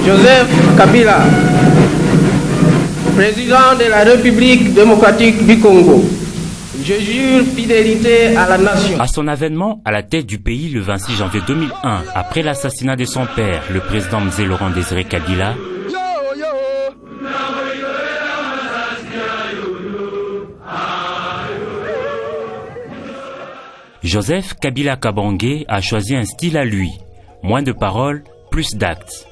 Joseph Kabila, président de la République démocratique du Congo, je jure fidélité à la nation. À son avènement à la tête du pays le 26 janvier 2001, après l'assassinat de son père, le président Mzee Laurent Désiré Kabila, Joseph Kabila Kabange a choisi un style à lui, moins de paroles, plus d'actes.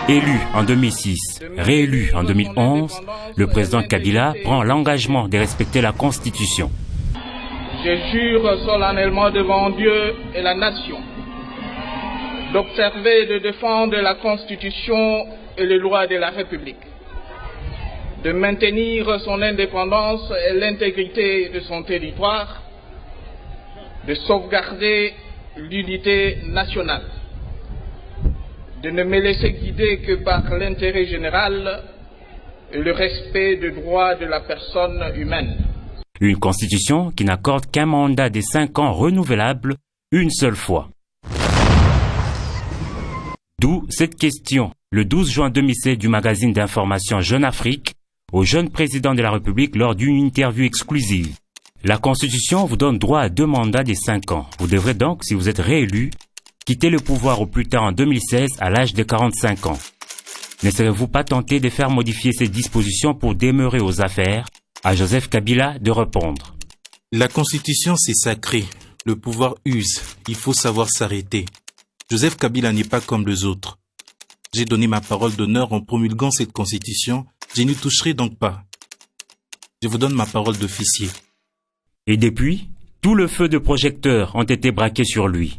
Élu en 2006, réélu en 2011, le président Kabila prend l'engagement de respecter la Constitution. Je jure solennellement devant Dieu et la nation d'observer et de défendre la Constitution et les lois de la République, de maintenir son indépendance et l'intégrité de son territoire, de sauvegarder l'unité nationale, de ne me laisser guider que par l'intérêt général et le respect des droits de la personne humaine. Une constitution qui n'accorde qu'un mandat de 5 ans renouvelable une seule fois. D'où cette question, le 12 juin 2007 du magazine d'information Jeune Afrique, au jeune président de la République lors d'une interview exclusive. La Constitution vous donne droit à 2 mandats de 5 ans. Vous devrez donc, si vous êtes réélu, quitter le pouvoir au plus tard en 2016 à l'âge de 45 ans. Ne serez-vous pas tenté de faire modifier ces dispositions pour demeurer aux affaires? À Joseph Kabila de répondre. La Constitution, c'est sacré. Le pouvoir use. Il faut savoir s'arrêter. Joseph Kabila n'est pas comme les autres. J'ai donné ma parole d'honneur en promulguant cette Constitution. Je n'y toucherai donc pas. Je vous donne ma parole d'officier. Et depuis, tout le feu de projecteurs ont été braqués sur lui.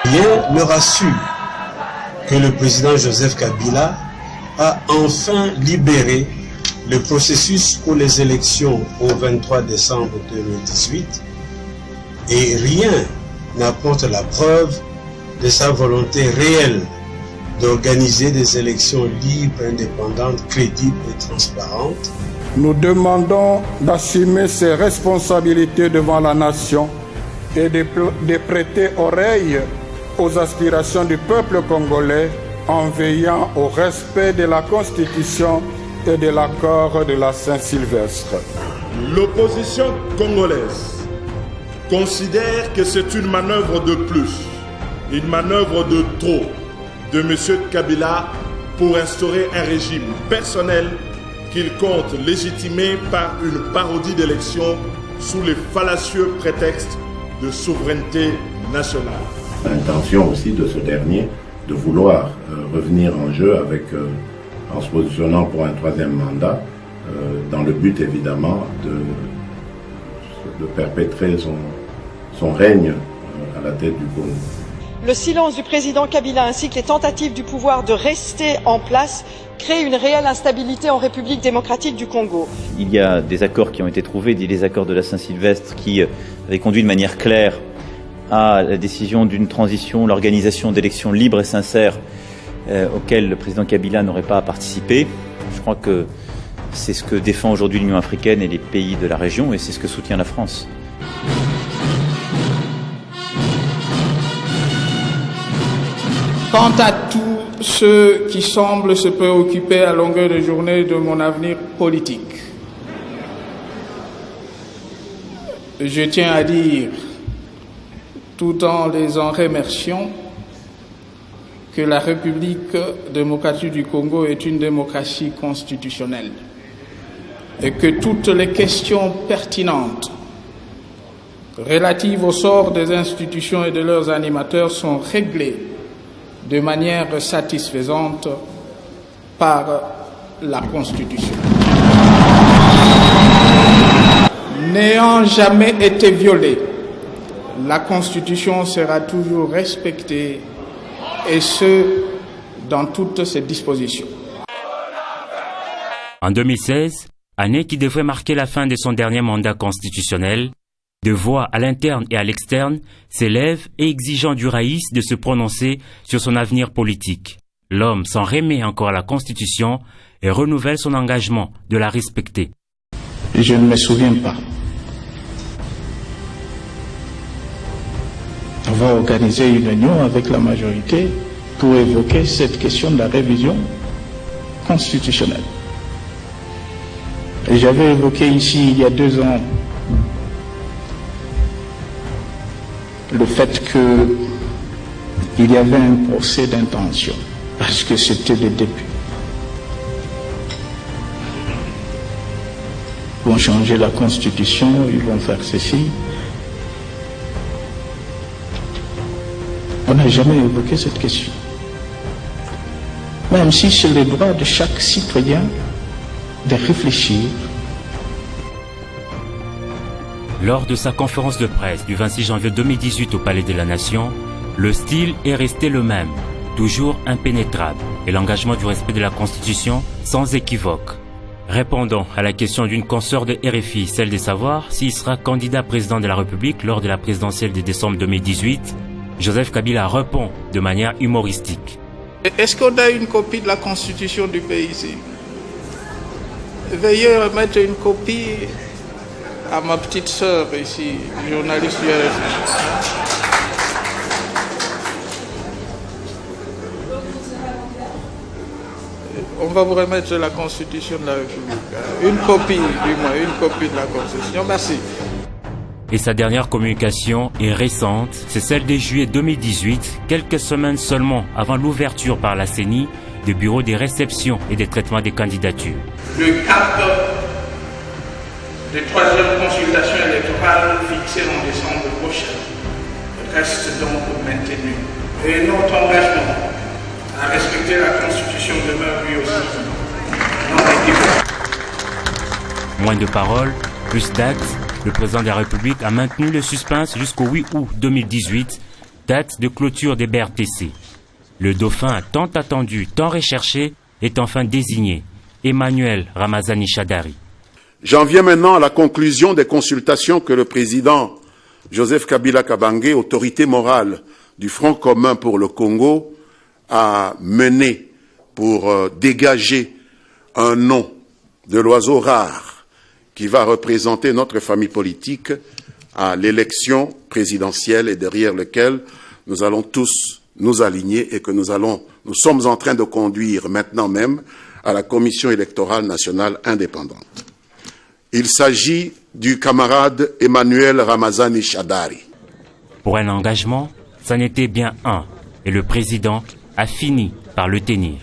Rien ne rassure que le président Joseph Kabila a enfin libéré le processus pour les élections au 23 décembre 2018 et rien n'apporte la preuve de sa volonté réelle d'organiser des élections libres, indépendantes, crédibles et transparentes. Nous demandons d'assumer ses responsabilités devant la nation et de prêter oreille aux aspirations du peuple congolais en veillant au respect de la Constitution et de l'accord de la Saint-Sylvestre. L'opposition congolaise considère que c'est une manœuvre de plus, une manœuvre de trop de M. Kabila pour instaurer un régime personnel qu'il compte légitimer par une parodie d'élection sous les fallacieux prétextes de souveraineté nationale. L'intention aussi de ce dernier de vouloir revenir en jeu avec, en se positionnant pour un 3e mandat, dans le but évidemment de perpétrer son règne à la tête du Congo. Le silence du président Kabila ainsi que les tentatives du pouvoir de rester en place créent une réelle instabilité en République démocratique du Congo. Il y a des accords qui ont été trouvés, les accords de la Saint-Sylvestre qui avaient conduit de manière claire à la décision d'une transition, l'organisation d'élections libres et sincères auxquelles le président Kabila n'aurait pas à participer. Je crois que c'est ce que défend aujourd'hui l'Union africaine et les pays de la région et c'est ce que soutient la France. Quant à tous ceux qui semblent se préoccuper à longueur de journée de mon avenir politique, je tiens à dire, tout en les en remerciant, que la République démocratique du Congo est une démocratie constitutionnelle et que toutes les questions pertinentes relatives au sort des institutions et de leurs animateurs sont réglées de manière satisfaisante par la Constitution. N'ayant jamais été violée, la Constitution sera toujours respectée, et ce, dans toutes ses dispositions. En 2016, année qui devrait marquer la fin de son dernier mandat constitutionnel, De voix à l'interne et à l'externe s'élèvent et exigeant du Raïs de se prononcer sur son avenir politique. L'homme s'en remet encore à la Constitution et renouvelle son engagement de la respecter. Je ne me souviens pas avoir organisé une réunion avec la majorité pour évoquer cette question de la révision constitutionnelle. Et j'avais évoqué ici il y a 2 ans le fait qu'il y avait un procès d'intention, parce que c'était le début. Ils vont changer la constitution, ils vont faire ceci. On n'a jamais évoqué cette question. Même si c'est le droit de chaque citoyen de réfléchir. Lors de sa conférence de presse du 26 janvier 2018 au Palais de la Nation, le style est resté le même, toujours impénétrable, et l'engagement du respect de la Constitution sans équivoque. Répondant à la question d'une consoeur de RFI, celle de savoir s'il sera candidat président de la République lors de la présidentielle de décembre 2018, Joseph Kabila répond de manière humoristique. Est-ce qu'on a une copie de la Constitution du pays ici? Veuillez remettre une copie à ma petite sœur ici, journaliste du RFI. On va vous remettre la Constitution de la République. Une copie, du moins, une copie de la Constitution. Merci. Et sa dernière communication est récente, c'est celle de juillet 2018, quelques semaines seulement avant l'ouverture par la CENI des bureaux des réceptions et des traitements des candidatures. Le cap de 3e consultation électorale fixée en décembre prochain reste donc maintenu. Et notre engagement à respecter la Constitution demeure lui aussi non équivoque. Moins de paroles, plus d'actes. Le président de la République a maintenu le suspense jusqu'au 8 août 2018, date de clôture des BRTC. Le dauphin tant attendu, tant recherché, est enfin désigné, Emmanuel Ramazani Shadari. J'en viens maintenant à la conclusion des consultations que le président Joseph Kabila Kabange, autorité morale du Front commun pour le Congo, a menées pour dégager un nom de l'oiseau rare qui va représenter notre famille politique à l'élection présidentielle et derrière lequel nous allons tous nous aligner et que nous sommes en train de conduire maintenant même à la Commission électorale nationale indépendante. Il s'agit du camarade Emmanuel Ramazani Shadari. Pour un engagement, ça n'était bien un, et le président a fini par le tenir.